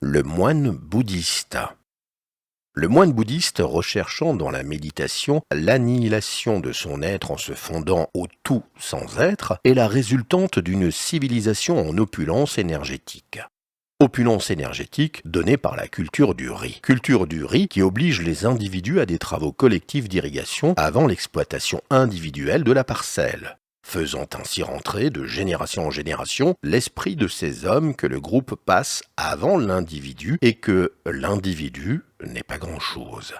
Le moine bouddhiste. Le moine bouddhiste, recherchant dans la méditation l'annihilation de son être en se fondant au tout sans être, est la résultante d'une civilisation en opulence énergétique. Opulence énergétique donnée par la culture du riz. Culture du riz qui oblige les individus à des travaux collectifs d'irrigation avant l'exploitation individuelle de la parcelle, faisant ainsi rentrer de génération en génération l'esprit de ces hommes que le groupe passe avant l'individu et que l'individu n'est pas grand-chose.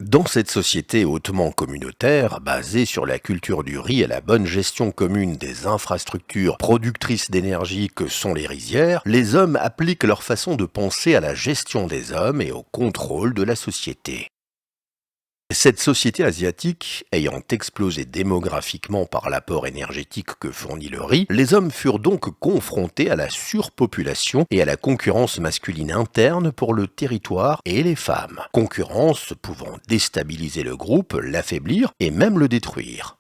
Dans cette société hautement communautaire, basée sur la culture du riz et la bonne gestion commune des infrastructures productrices d'énergie que sont les rizières, les hommes appliquent leur façon de penser à la gestion des hommes et au contrôle de la société. Cette société asiatique, ayant explosé démographiquement par l'apport énergétique que fournit le riz, les hommes furent donc confrontés à la surpopulation et à la concurrence masculine interne pour le territoire et les femmes, concurrence pouvant déstabiliser le groupe, l'affaiblir et même le détruire.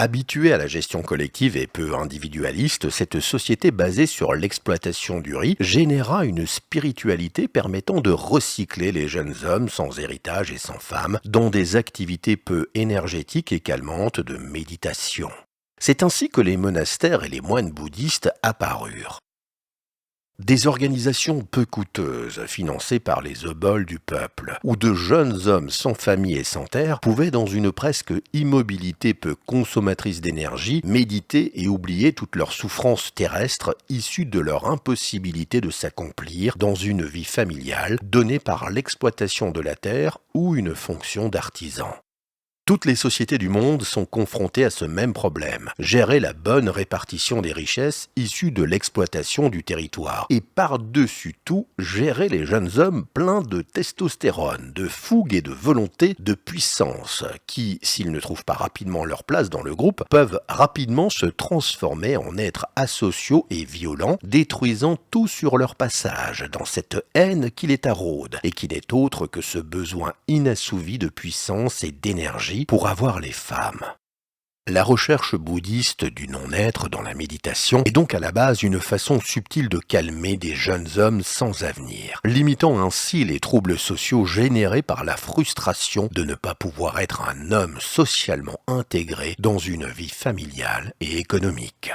Habituée à la gestion collective et peu individualiste, cette société basée sur l'exploitation du riz généra une spiritualité permettant de recycler les jeunes hommes sans héritage et sans femme dans des activités peu énergétiques et calmantes de méditation. C'est ainsi que les monastères et les moines bouddhistes apparurent. Des organisations peu coûteuses, financées par les obols du peuple, où de jeunes hommes sans famille et sans terre pouvaient, dans une presque immobilité peu consommatrice d'énergie, méditer et oublier toutes leurs souffrances terrestres issues de leur impossibilité de s'accomplir dans une vie familiale donnée par l'exploitation de la terre ou une fonction d'artisan. Toutes les sociétés du monde sont confrontées à ce même problème, gérer la bonne répartition des richesses issues de l'exploitation du territoire et par-dessus tout, gérer les jeunes hommes pleins de testostérone, de fougue et de volonté, de puissance, qui, s'ils ne trouvent pas rapidement leur place dans le groupe, peuvent rapidement se transformer en êtres asociaux et violents, détruisant tout sur leur passage dans cette haine qui les taraude et qui n'est autre que ce besoin inassouvi de puissance et d'énergie pour avoir les femmes. La recherche bouddhiste du non-être dans la méditation est donc à la base une façon subtile de calmer des jeunes hommes sans avenir, limitant ainsi les troubles sociaux générés par la frustration de ne pas pouvoir être un homme socialement intégré dans une vie familiale et économique.